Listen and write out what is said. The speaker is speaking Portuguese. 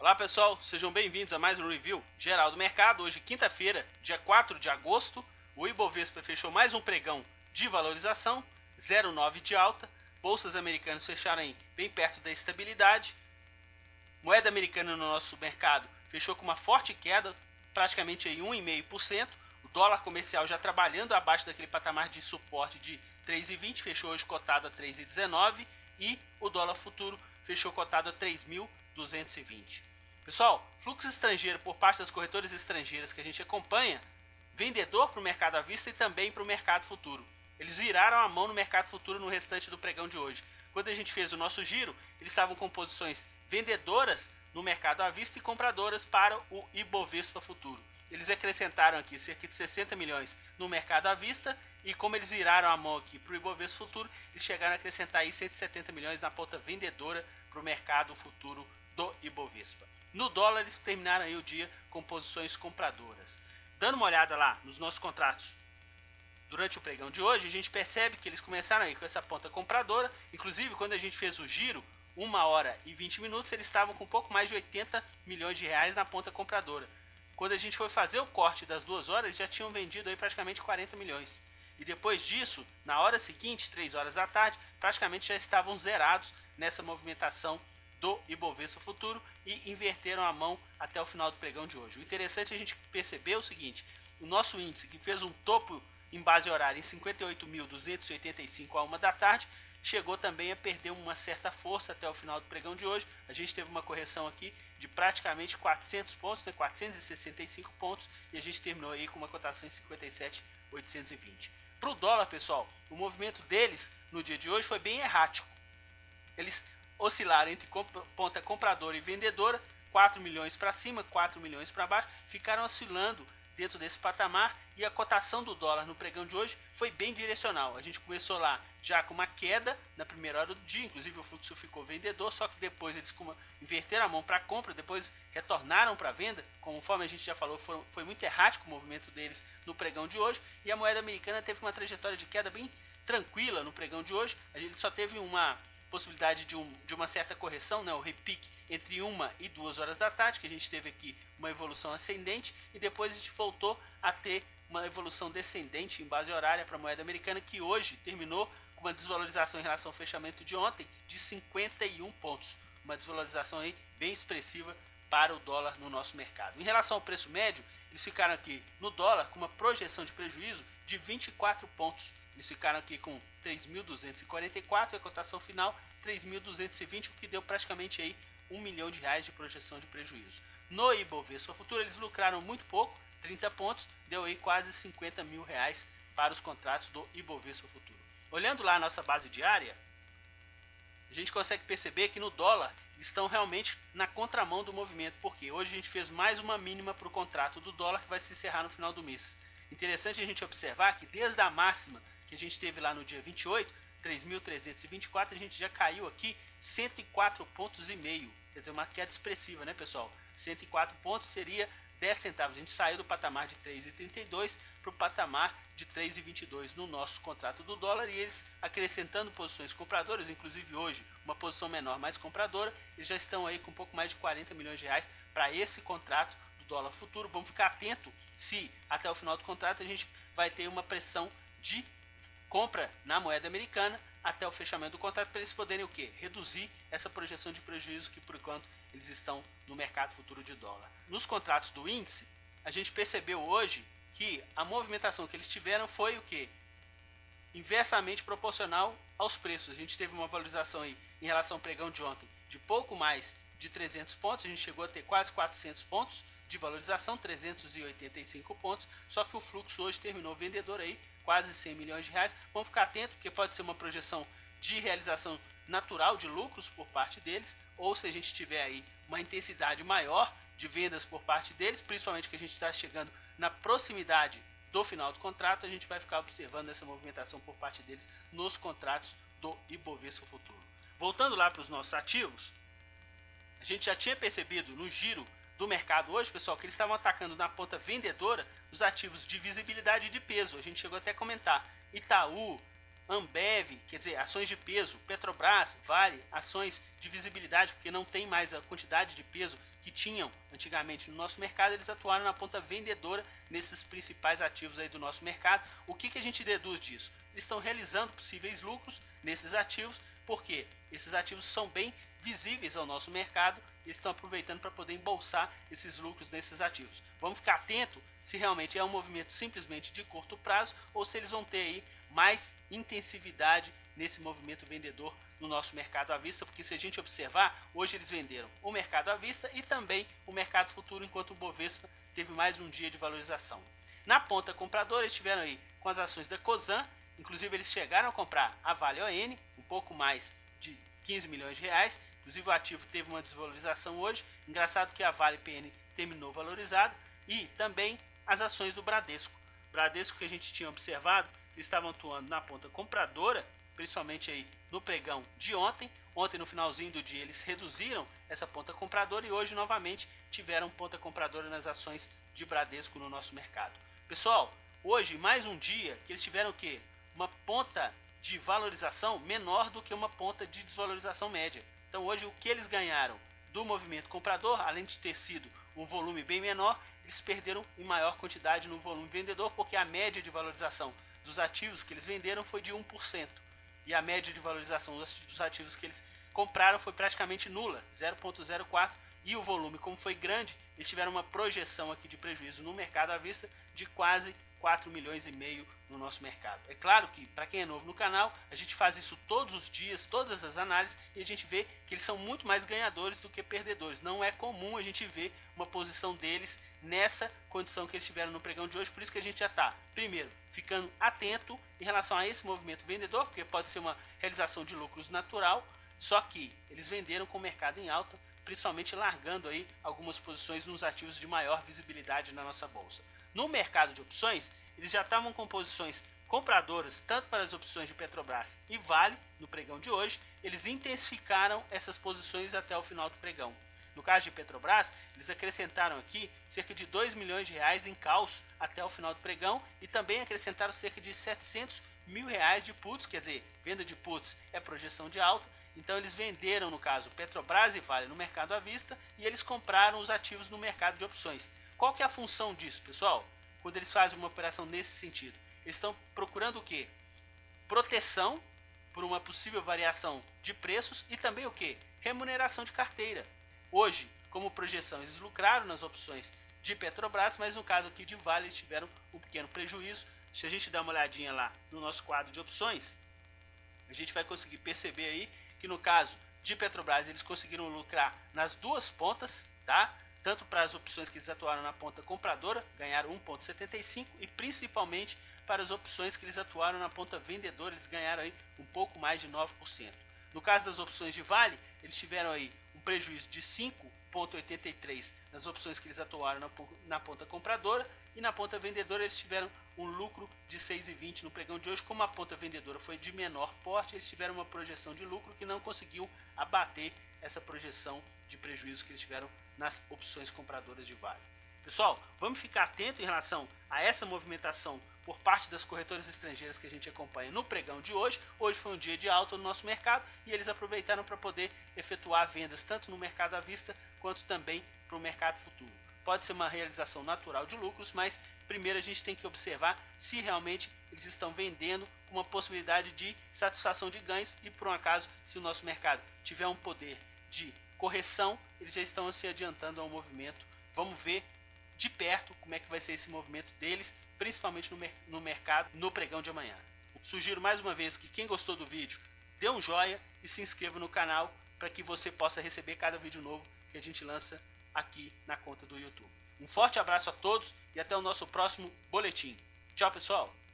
Olá pessoal, sejam bem-vindos a mais um review geral do mercado. Hoje, quinta-feira, dia 4 de agosto, o Ibovespa fechou mais um pregão de valorização, 0,9 de alta. Bolsas americanas fecharam aí bem perto da estabilidade. Moeda americana no nosso mercado fechou com uma forte queda, praticamente aí 1,5%. O dólar comercial já trabalhando abaixo daquele patamar de suporte de 3,20, fechou hoje cotado a 3,19 e o dólar futuro fechou cotado a 3.220. Pessoal, fluxo estrangeiro por parte das corretoras estrangeiras que a gente acompanha, vendedor para o mercado à vista e também para o mercado futuro. Eles viraram a mão no mercado futuro no restante do pregão de hoje. Quando a gente fez o nosso giro, eles estavam com posições vendedoras no mercado à vista e compradoras para o Ibovespa futuro. Eles acrescentaram aqui cerca de 60 milhões no mercado à vista e como eles viraram a mão aqui para o Ibovespa futuro, eles chegaram a acrescentar aí 170 milhões na ponta vendedora para o mercado futuro do Ibovespa. No dólar eles terminaram aí o dia com posições compradoras. Dando uma olhada lá nos nossos contratos durante o pregão de hoje, a gente percebe que eles começaram aí com essa ponta compradora. Inclusive, quando a gente fez o giro, 1 hora e 20 minutos, eles estavam com um pouco mais de 80 milhões de reais na ponta compradora. Quando a gente foi fazer o corte das 2 horas, já tinham vendido aí praticamente 40 milhões. E depois disso, na hora seguinte, 3 horas da tarde, praticamente já estavam zerados nessa movimentação do Ibovespa futuro e inverteram a mão até o final do pregão de hoje. O interessante é a gente perceber o seguinte: o nosso índice, que fez um topo em base horária em 58.285 a 1 da tarde, chegou também a perder uma certa força até o final do pregão de hoje. A gente teve uma correção aqui de praticamente 400 pontos, 465 pontos, e a gente terminou aí com uma cotação em 57.820. Para o dólar, pessoal, o movimento deles no dia de hoje foi bem errático. Eles oscilaram entre ponta compradora e vendedora, 4 milhões para cima, 4 milhões para baixo, ficaram oscilando dentro desse patamar e a cotação do dólar no pregão de hoje foi bem direcional. A gente começou lá já com uma queda na primeira hora do dia, inclusive o fluxo ficou vendedor, só que depois eles inverteram a mão para compra, depois retornaram para venda. Conforme a gente já falou, foi muito errático o movimento deles no pregão de hoje, e a moeda americana teve uma trajetória de queda bem tranquila no pregão de hoje. A gente só teve uma possibilidade de uma certa correção, né, o repique entre 1 e 2 horas da tarde, que a gente teve aqui uma evolução ascendente, e depois a gente voltou a ter uma evolução descendente em base horária para a moeda americana, que hoje terminou com uma desvalorização em relação ao fechamento de ontem de 51 pontos, uma desvalorização aí bem expressiva para o dólar no nosso mercado. Em relação ao preço médio, eles ficaram aqui no dólar com uma projeção de prejuízo de 24 pontos. Eles ficaram aqui com 3.244 e a cotação final 3.220, o que deu praticamente aí R$ 1 milhão de projeção de prejuízo. No Ibovespa futuro eles lucraram muito pouco, 30 pontos, deu aí quase 50 mil reais para os contratos do Ibovespa futuro. Olhando lá a nossa base diária, a gente consegue perceber que no dólar estão realmente na contramão do movimento, porque hoje a gente fez mais uma mínima para o contrato do dólar que vai se encerrar no final do mês. Interessante a gente observar que desde a máxima que a gente teve lá no dia 28, 3.324, a gente já caiu aqui 104 pontos e meio, quer dizer, uma queda expressiva, né, pessoal? 104 pontos seria 10 centavos. A gente saiu do patamar de 3,32 para o patamar de 3,22 no nosso contrato do dólar, e eles acrescentando posições compradoras, inclusive hoje uma posição menor mais compradora, eles já estão aí com um pouco mais de 40 milhões de reais para esse contrato do dólar futuro. Vamos ficar atento se até o final do contrato a gente vai ter uma pressão de compra na moeda americana até o fechamento do contrato, para eles poderem o quê? Reduzir essa projeção de prejuízo que por enquanto eles estão no mercado futuro de dólar. Nos contratos do índice, a gente percebeu hoje que a movimentação que eles tiveram foi o quê? Inversamente proporcional aos preços. A gente teve uma valorização aí em relação ao pregão de ontem de pouco mais de 300 pontos, a gente chegou a ter quase 400 pontos de valorização, 385 pontos, só que o fluxo hoje terminou vendedor aí, quase 100 milhões de reais. Vamos ficar atento, porque pode ser uma projeção de realização natural de lucros por parte deles, ou se a gente tiver aí uma intensidade maior de vendas por parte deles, principalmente que a gente está chegando na proximidade do final do contrato, a gente vai ficar observando essa movimentação por parte deles nos contratos do Ibovespa futuro. Voltando lá para os nossos ativos, a gente já tinha percebido no giro do mercado hoje, pessoal, que eles estavam atacando na ponta vendedora os ativos de visibilidade e de peso. A gente chegou até a comentar Itaú, Ambev, quer dizer, ações de peso, Petrobras, Vale, ações de visibilidade, porque não tem mais a quantidade de peso que tinham antigamente no nosso mercado, eles atuaram na ponta vendedora nesses principais ativos aí do nosso mercado. O que a gente deduz disso? Eles estão realizando possíveis lucros nesses ativos, porque esses ativos são bem visíveis ao nosso mercado, e eles estão aproveitando para poder embolsar esses lucros nesses ativos. Vamos ficar atento se realmente é um movimento simplesmente de curto prazo ou se eles vão ter aí mais intensividade nesse movimento vendedor no nosso mercado à vista, porque se a gente observar, hoje eles venderam o mercado à vista e também o mercado futuro, enquanto o Bovespa teve mais um dia de valorização. Na ponta compradora, eles estiveram aí com as ações da Cosan, inclusive eles chegaram a comprar a Vale ON, um pouco mais de 15 milhões de reais, inclusive o ativo teve uma desvalorização hoje, engraçado que a Vale PN terminou valorizada, e também as ações do Bradesco. Bradesco que a gente tinha observado, eles estavam atuando na ponta compradora, principalmente aí no pregão de ontem. Ontem no finalzinho do dia eles reduziram essa ponta compradora e hoje novamente tiveram ponta compradora nas ações de Bradesco no nosso mercado. Pessoal, hoje mais um dia que eles tiveram o quê? Uma ponta de valorização menor do que uma ponta de desvalorização média. Então hoje o que eles ganharam do movimento comprador, além de ter sido um volume bem menor, eles perderam em maior quantidade no volume vendedor, porque a média de valorização dos ativos que eles venderam foi de 1%. E a média de valorização dos ativos que eles compraram foi praticamente nula, 0,04%. E o volume, como foi grande, eles tiveram uma projeção aqui de prejuízo no mercado à vista de quase 4 milhões e meio no nosso mercado. É claro que, para quem é novo no canal, a gente faz isso todos os dias, todas as análises, e a gente vê que eles são muito mais ganhadores do que perdedores. Não é comum a gente ver uma posição deles nessa condição que eles tiveram no pregão de hoje, por isso que a gente já está, primeiro, ficando atento em relação a esse movimento vendedor, porque pode ser uma realização de lucros natural, só que eles venderam com o mercado em alta, principalmente largando aí algumas posições nos ativos de maior visibilidade na nossa bolsa. No mercado de opções, eles já estavam com posições compradoras tanto para as opções de Petrobras e Vale no pregão de hoje. Eles intensificaram essas posições até o final do pregão. No caso de Petrobras, eles acrescentaram aqui cerca de 2 milhões de reais em calço até o final do pregão e também acrescentaram cerca de 700 mil reais de puts, quer dizer, venda de puts é projeção de alta. Então eles venderam, no caso, Petrobras e Vale no mercado à vista e eles compraram os ativos no mercado de opções. Qual que é a função disso, pessoal? Quando eles fazem uma operação nesse sentido, eles estão procurando o quê? Proteção por uma possível variação de preços e também o quê? Remuneração de carteira. Hoje, como projeção, eles lucraram nas opções de Petrobras, mas no caso aqui de Vale eles tiveram um pequeno prejuízo. Se a gente dar uma olhadinha lá no nosso quadro de opções, a gente vai conseguir perceber aí que no caso de Petrobras eles conseguiram lucrar nas duas pontas, tá? Tanto para as opções que eles atuaram na ponta compradora, ganharam 1,75, e principalmente para as opções que eles atuaram na ponta vendedora, eles ganharam aí um pouco mais de 9%. No caso das opções de Vale, eles tiveram aí um prejuízo de 5,83 nas opções que eles atuaram na ponta compradora, e na ponta vendedora eles tiveram um lucro de 6,20 no pregão de hoje. Como a ponta vendedora foi de menor porte, eles tiveram uma projeção de lucro que não conseguiu abater essa projeção de prejuízo que eles tiveram nas opções compradoras de Vale. Pessoal, vamos ficar atento em relação a essa movimentação por parte das corretoras estrangeiras que a gente acompanha no pregão de hoje. Hoje foi um dia de alta no nosso mercado e eles aproveitaram para poder efetuar vendas tanto no mercado à vista quanto também para o mercado futuro. Pode ser uma realização natural de lucros, mas primeiro a gente tem que observar se realmente eles estão vendendo com uma possibilidade de satisfação de ganhos e, por um acaso, se o nosso mercado tiver um poder de correção, eles já estão se adiantando ao movimento. Vamos ver de perto como é que vai ser esse movimento deles, principalmente no mercado, no pregão de amanhã. Sugiro mais uma vez que quem gostou do vídeo, dê um joinha e se inscreva no canal para que você possa receber cada vídeo novo que a gente lança aqui na conta do YouTube. Um forte abraço a todos e até o nosso próximo boletim. Tchau, pessoal!